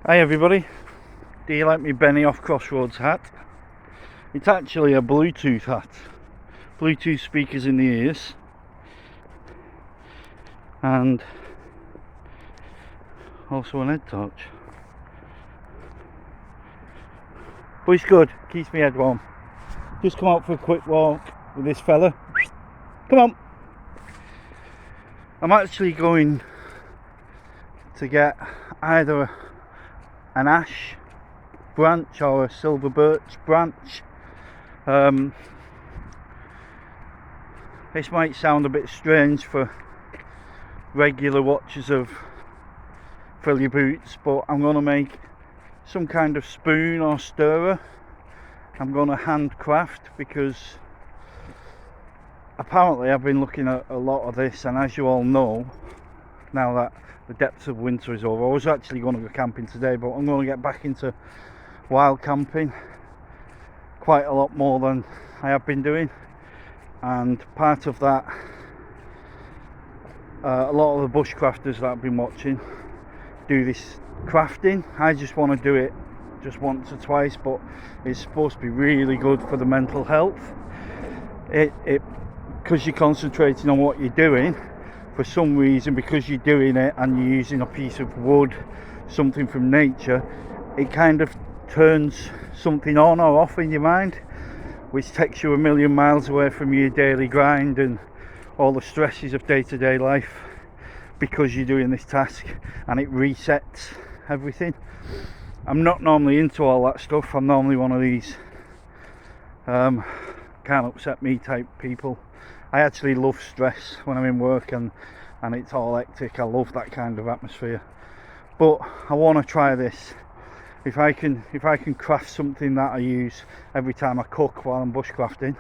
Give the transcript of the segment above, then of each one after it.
Hi everybody, do you like me Benny off Crossroads hat? It's actually a Bluetooth hat. Bluetooth speakers in the ears. And also an head torch. But it's good, keeps me head warm. Just come out for a quick walk with this fella. Come on! I'm actually going to get either an ash branch or a silver birch branch. This might sound a bit strange for regular watchers of Fill Your Boots, but I'm going to make some kind of spoon or stirrer. I'm going to handcraft because apparently I've been looking at a lot of this, and as you all know, now that the depths of winter is over, I was actually going to go camping today, but I'm going to get back into wild camping quite a lot more than I have been doing. And part of that, a lot of the bushcrafters that I've been watching do this crafting. I just want to do it just once or twice, but it's supposed to be really good for the mental health. Because you're concentrating on what you're doing, for some reason, because you're doing it and you're using a piece of wood, something from nature, it kind of turns something on or off in your mind, which takes you a million miles away from your daily grind and all the stresses of day-to-day life, because you're doing this task and it resets everything. I'm not normally into all that stuff. I'm normally one of these can't upset me type people. I actually love stress when I'm in work and it's all hectic. I love that kind of atmosphere, but I want to try this. If I can craft something that I use every time I cook while I'm bushcrafting,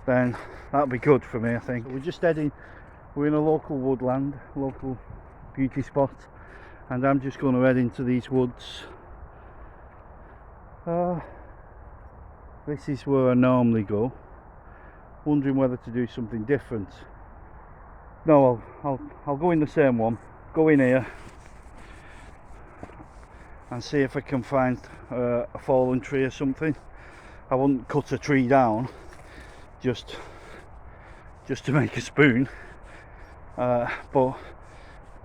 then that'll be good for me, I think. So we're just heading, we're in a local woodland, local beauty spot, and I'm just going to head into these woods. This is where I normally go, wondering whether to do something different. No, I'll go in the same one, go in here and see if I can find a fallen tree or something. I wouldn't cut a tree down just to make a spoon, but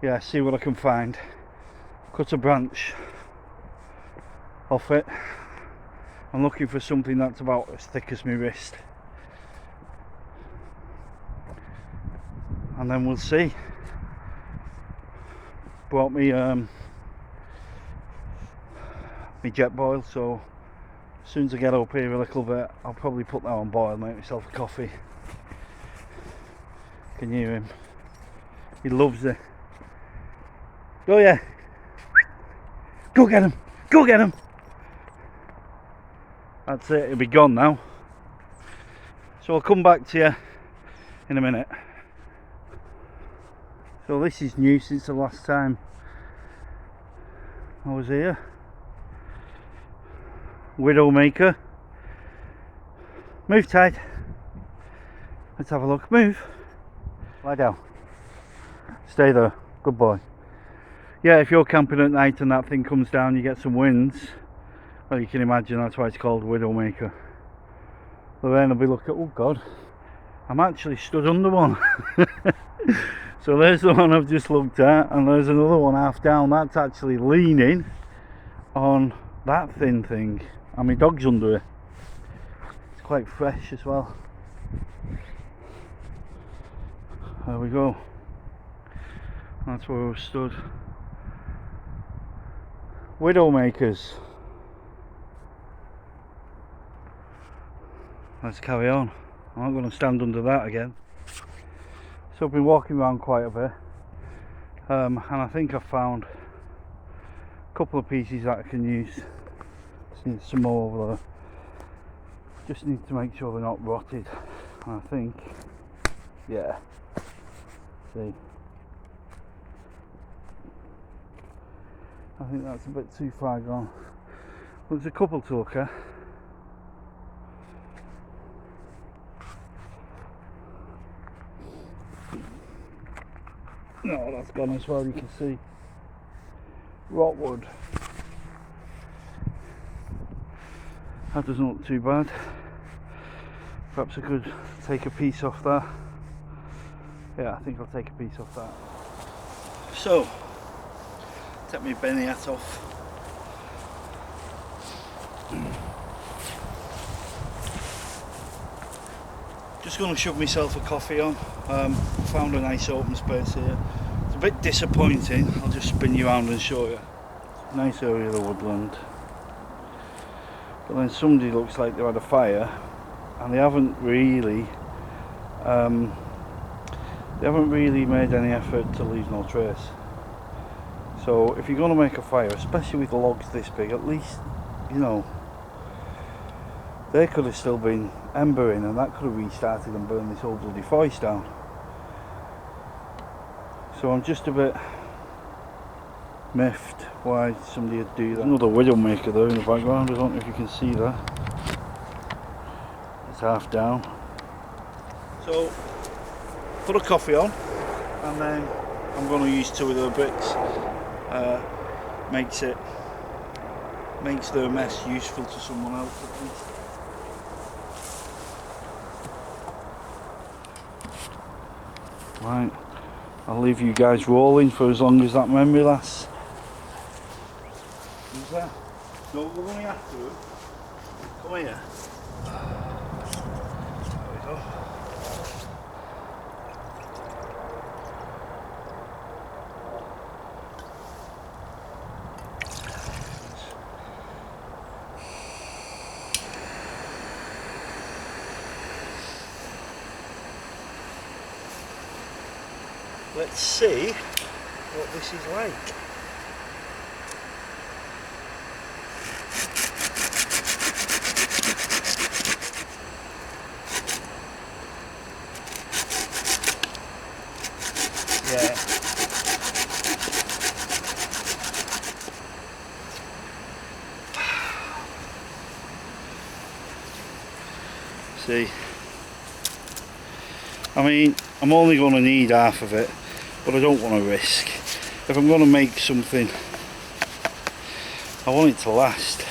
yeah, see what I can find. Cut a branch off it. I'm looking for something that's about as thick as my wrist, and then we'll see. Brought me my jet boil, so as soon as I get up here a little bit, I'll probably put that on boil, make myself a coffee. Can you hear him? He loves it. Go, yeah. Go get him. Go get him. That's it, he'll be gone now. So I'll come back to you in a minute. So this is new since the last time I was here. Widowmaker. Move, Tide. Let's have a look. Move. Lie down. Stay there. Good boy. Yeah, if you're camping at night and that thing comes down, you get some winds. Well, you can imagine that's why it's called Widowmaker. But then I'll be looking, oh God, I'm actually stood under one. So there's the one I've just looked at, and there's another one half down. That's actually leaning on that thin thing, and my dog's under it. It's quite fresh as well. There we go. That's where we've stood. Widowmakers. Let's carry on. I'm not going to stand under that again. So I've been walking around quite a bit, and I think I've found a couple of pieces that I can use. Just need some more over there. Just need to make sure they're not rotted. And I think, yeah, see, I think that's a bit too far gone. There's a couple to look at. No, that's gone as well, you can see. Rotwood. That doesn't look too bad. Perhaps I could take a piece off that. Yeah, I think I'll take a piece off that. So, take my Benny hat off. Just going to shove myself a coffee on. Found a nice open space here. It's a bit disappointing. I'll just spin you around and show you. Nice area of the woodland. But then somebody looks like they had a fire, and they haven't really made any effort to leave no trace. So if you're going to make a fire, especially with logs this big, at least, you know, they could have still been embering, and that could have restarted and burned this whole bloody forest down. So I'm just a bit miffed why somebody would do that. Another widowmaker there in the background. I don't know if you can see that. It's half down. So put a coffee on, and then I'm going to use two of the bricks. Makes their mess useful to someone else at least. Right, I'll leave you guys rolling for as long as that memory lasts. Who's that? No, we're going after him. Come here. There we go. Let's see what this is like. Yeah. See, I mean, I'm only going to need half of it, but I don't want to risk. If I'm going to make something, I want it to last.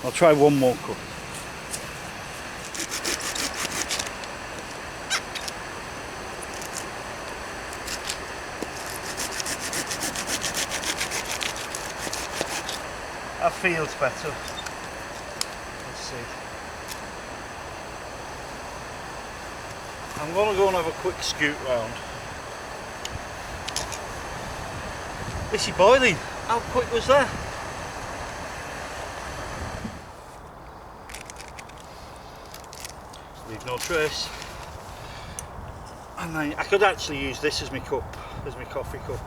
I'll try one more cut. That feels better. Let's see. I'm going to go and have a quick scoot round. This is boiling. How quick was that? Leave no trace. And then I could actually use this as my cup, as my coffee cup.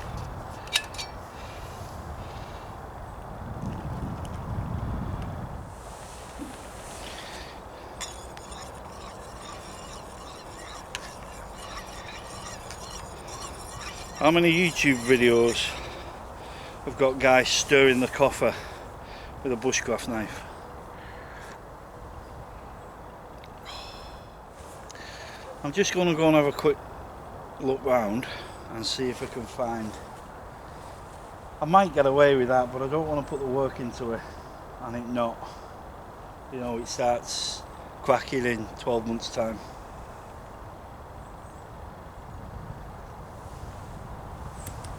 How many YouTube videos have got guys stirring the coffer with a bushcraft knife? I'm just going to go and have a quick look round and see if I can find. I might get away with that, but I don't want to put the work into it and it not, you know, it starts cracking in 12 months time.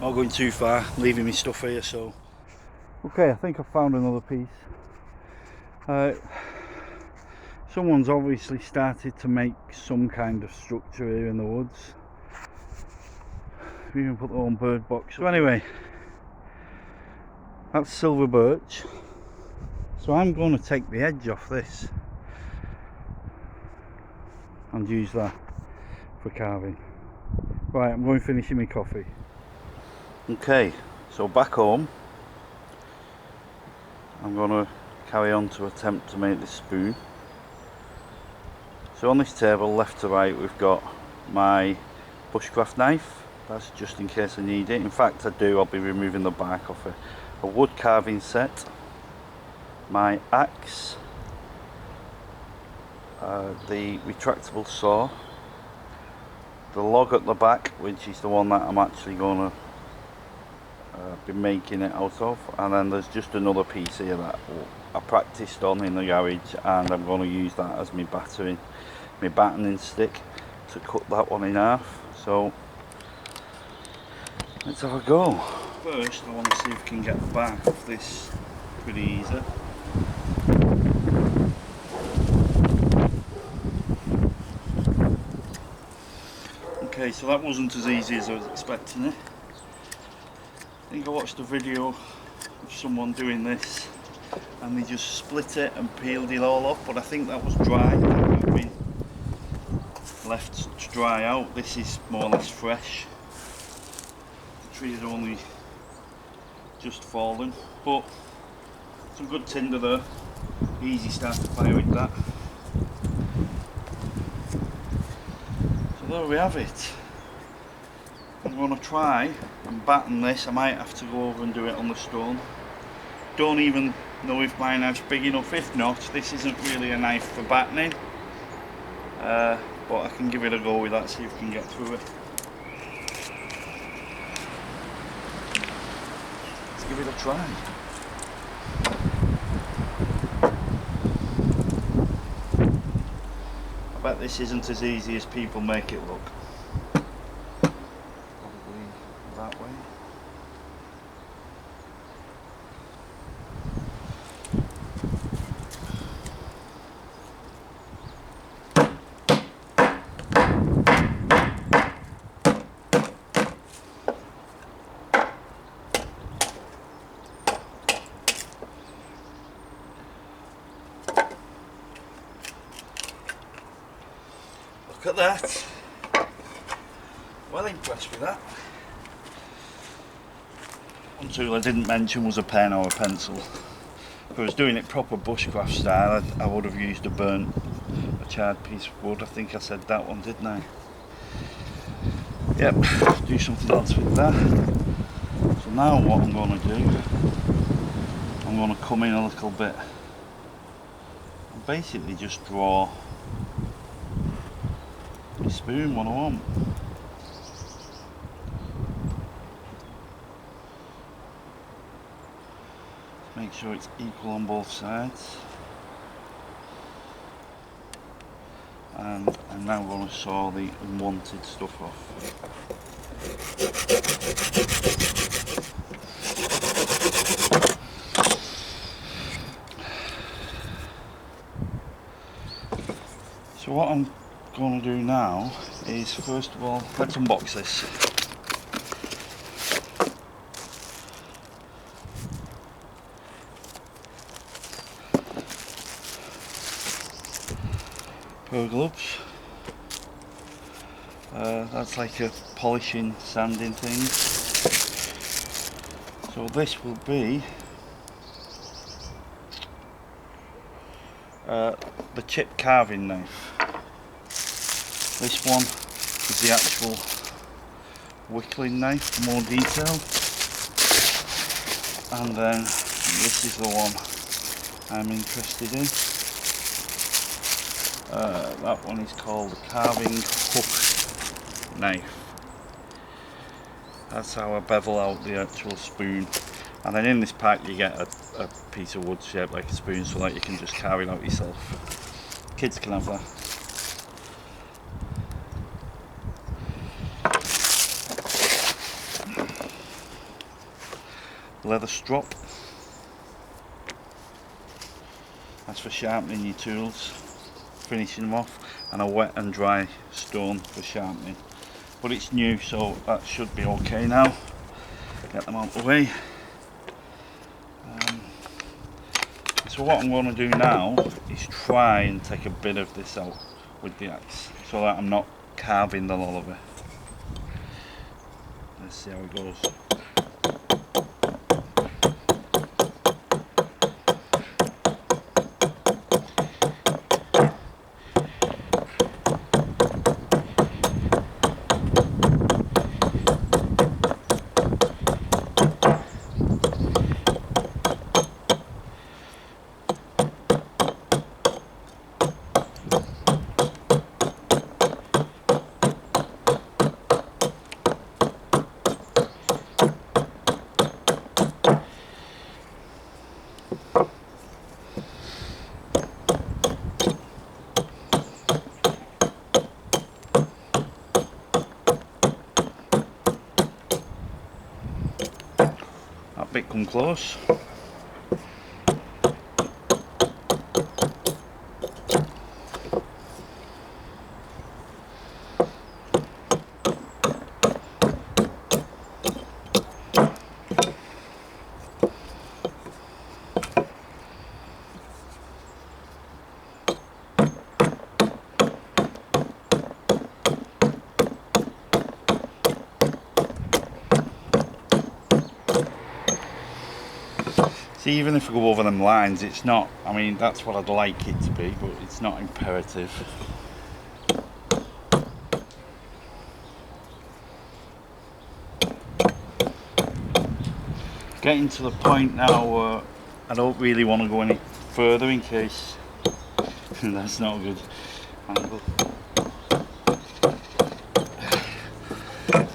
Not going too far, leaving my stuff here. So okay, I think I found another piece. Someone's obviously started to make some kind of structure here in the woods. We even put their own bird box. So anyway, that's silver birch. So I'm going to take the edge off this and use that for carving. Right, I'm going finishing my coffee. Okay, so back home, I'm going to carry on to attempt to make this spoon. So on this table, left to right, we've got my bushcraft knife. That's just in case I need it. In fact, I do. I'll be removing the bark off it. A wood carving set, my axe, the retractable saw, the log at the back, which is the one that I'm actually going to been making it out of, and then there's just another piece here that I practiced on in the garage, and I'm going to use that as my battening stick to cut that one in half. So let's have a go. First I want to see if we can get the back of this pretty easy. Okay, so that wasn't as easy as I was expecting it. I think I watched a video of someone doing this and they just split it and peeled it all off, but I think that was dry. That would have been left to dry out. This is more or less fresh. The tree had only just fallen, but some good tinder there. Easy start to fire with that. So there we have it. I'm going to try and batten this. I might have to go over and do it on the stone. Don't even know if my knife's big enough. If not, this isn't really a knife for battening, but I can give it a go with that, see if we can get through it. Let's give it a try. I bet this isn't as easy as people make it look. Probably that way. Look at that. Well impressed with that. One tool I didn't mention was a pen or a pencil. If I was doing it proper bushcraft style, I would have used a charred piece of wood. I think I said that one, didn't I? Yep, do something else with that. So now what I'm going to do, I'm going to come in a little bit and basically just draw the spoon what I want. Make sure it's equal on both sides. And I'm now going to saw the unwanted stuff off. So what I'm going to do now is, first of all, let's unbox this. Pair of gloves. That's like a polishing, sanding thing. So this will be the chip carving knife. This one is the actual Wickling knife for more detail, and then this is the one I'm interested in. That one is called the carving hook knife. That's how I bevel out the actual spoon, and then in this pack you get a piece of wood shaped like a spoon, so that you can just carve it out yourself. Kids can have that. Leather strop, that's for sharpening your tools, finishing them off, and a wet and dry stone for sharpening. But it's new, so that should be okay now. Get them out of the way. So what I'm going to do now is try and take a bit of this out with the axe, so that I'm not carving the lot of it. Let's see how it goes. bit come close. See, even if I go over them lines, it's not, I mean, that's what I'd like it to be, but it's not imperative. Getting to the point now where I don't really want to go any further in case that's not a good angle.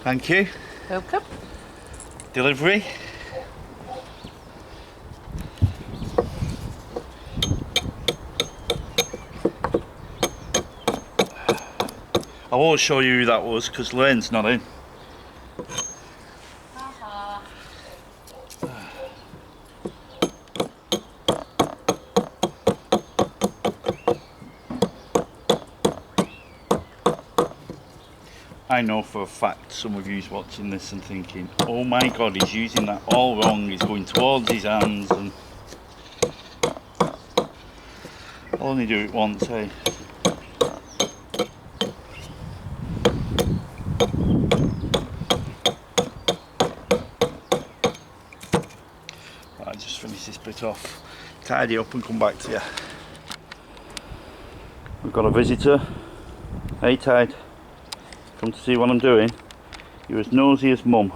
Thank you. Welcome. Delivery. I won't show you who that was because Lane's not in. I know for a fact some of you's watching this and thinking, oh my god, he's using that all wrong, he's going towards his hands, and I'll only do it once, eh? I'll just finish this bit off, tidy up and come back to you. We've got a visitor. Hey Tide, come to see what I'm doing. You're as nosy as mum.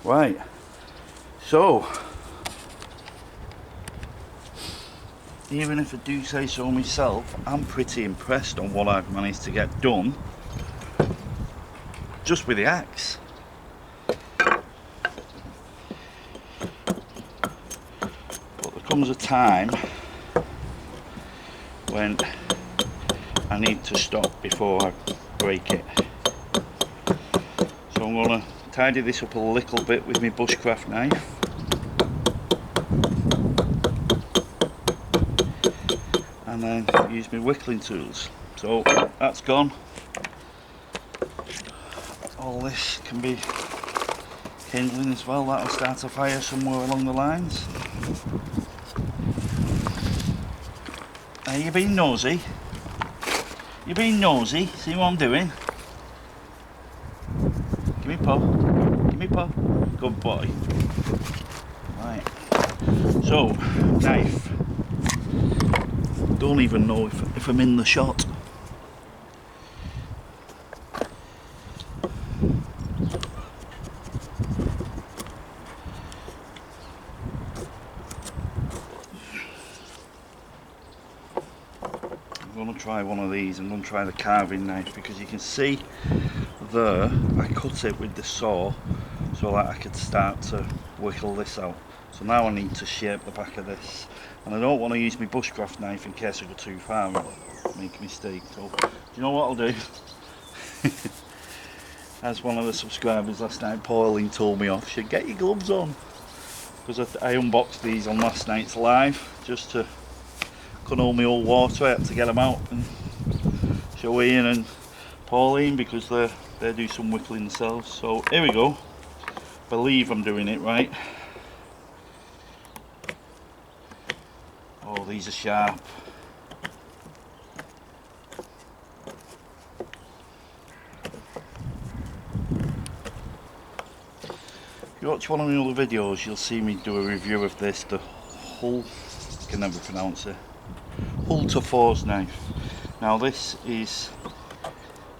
Right, so even if I do say so myself, I'm pretty impressed on what I've managed to get done just with the axe. But there comes a time when I need to stop before I break it. So I'm going to tidy this up a little bit with my bushcraft knife. And then use my Wickling tools. So that's gone. All this can be kindling as well. That'll start a fire somewhere along the lines. Are you being nosy? You being nosy? See what I'm doing? Give me a paw. Give me a paw. Good boy. Right. So, knife. Don't even know if I'm in the shot. I'm going to try one of these. I'm going to try the carving knife because you can see there I cut it with the saw so that I could start to whittle this out. So now I need to shape the back of this, and I don't want to use my bushcraft knife in case I go too far and make a mistake. So do you know what I'll do? As one of the subscribers last night, Pauline, told me off, should get your gloves on, because I unboxed these on last night's live just to couldn't hold my old water. I had to get them out and show Ian and Pauline because they do some whittling themselves. So here we go. Believe I'm doing it right. Oh, these are sharp. If you watch one of my other videos, you'll see me do a review of this, the Hull, I can never pronounce it, Hull to Force knife. Now this is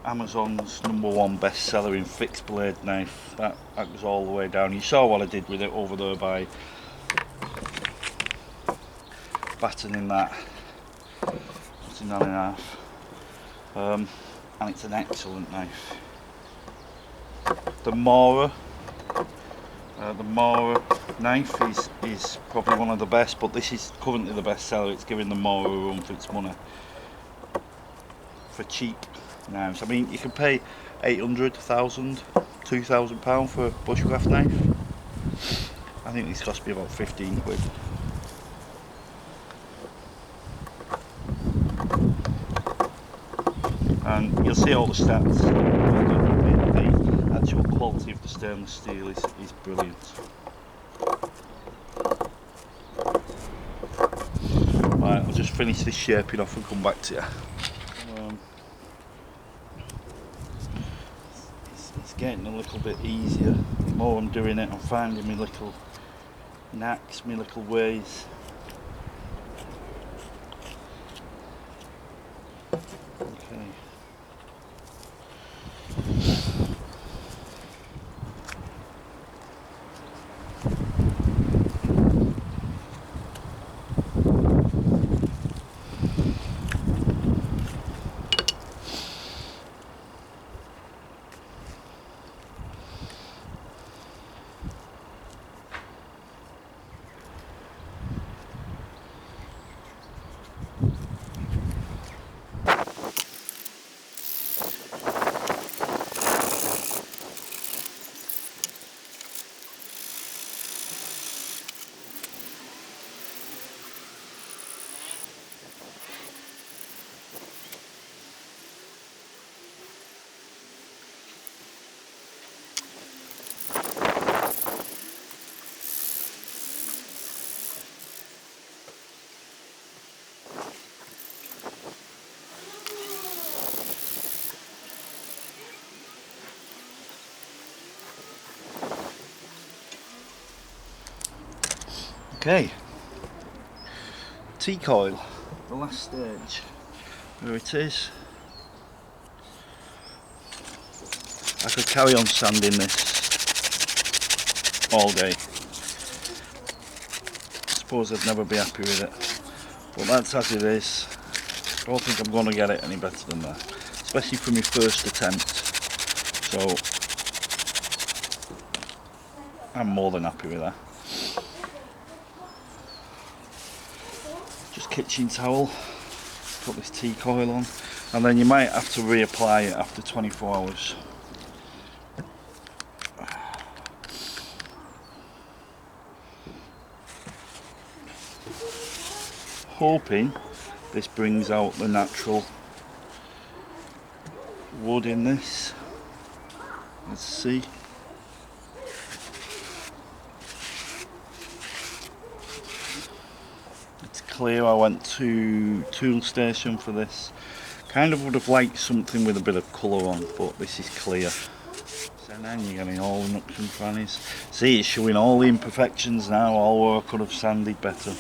Amazon's #1 bestseller in fixed blade knife. That goes all the way down. You saw what I did with it over there by battening that in half. And it's an excellent knife. The Mora knife is probably one of the best, but this is currently the best seller. It's giving the Mora a run for its money for cheap knives. I mean, you can pay 800, 1,000, 2,000 pound for a bushcraft knife. I think this cost me about 15 quid. And you'll see all the stats. The actual quality of the stainless steel is brilliant. Right, I'll just finish this shaping off and come back to you. It's getting a little bit easier. The more I'm doing it, I'm finding my little knacks, my little ways. Okay. Okay, T-coil, the last stage, there it is. I could carry on sanding this all day. I suppose I'd never be happy with it, but that's as it is. I don't think I'm going to get it any better than that, especially for my first attempt, so I'm more than happy with that. Kitchen towel, put this T-coil on, and then you might have to reapply it after 24 hours. Hoping this brings out the natural wood in this. Let's see. Clear. I went to Tool Station for this. Kind of would have liked something with a bit of colour on, but this is clear. So then you're getting all the nooks and crannies. See, it's showing all the imperfections now, all where I could have sanded better.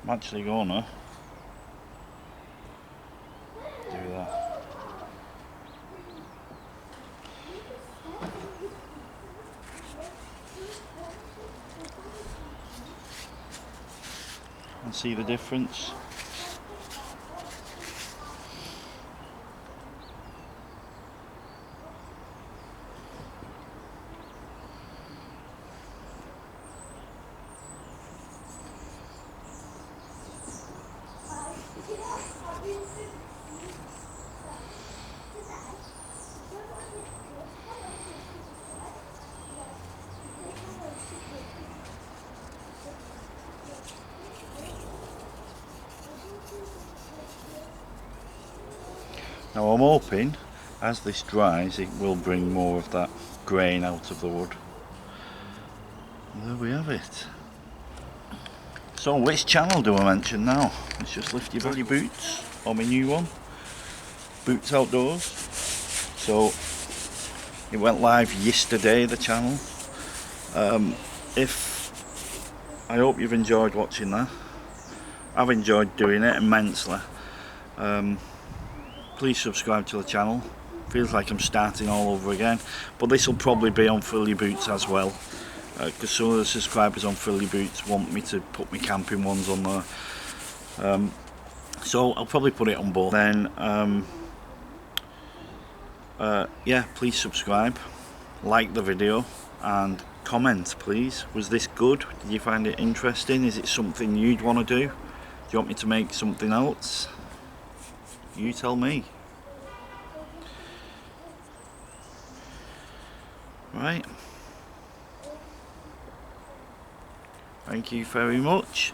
I'm actually gonna do that. And see the difference. Now I'm hoping as this dries it will bring more of that grain out of the wood. And there we have it. So which channel do I mention now? Let's just lift your belly boots on my new one, Boots Outdoors. So it went live yesterday, the channel. I hope you've enjoyed watching that. I've enjoyed doing it immensely. Please subscribe to the channel. Feels like I'm starting all over again, but this will probably be on Frilly Boots as well, because some of the subscribers on Frilly Boots want me to put my camping ones on there. So I'll probably put it on both. Then yeah, please subscribe, like the video, and comment please. Was this good? Did you find it interesting? Is it something you'd want to do? Do you want me to make something else? You tell me. Right. Thank you very much.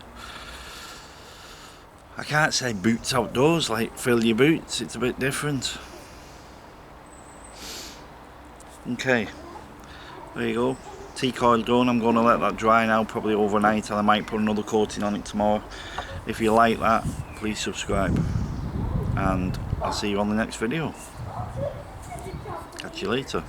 I can't say boots outdoors, like fill your boots, it's a bit different. Okay, there you go. Tea coil done. I'm going to let that dry now, probably overnight, and I might put another coating on it tomorrow. If you like that, please subscribe, and I'll see you on the next video. Catch you later.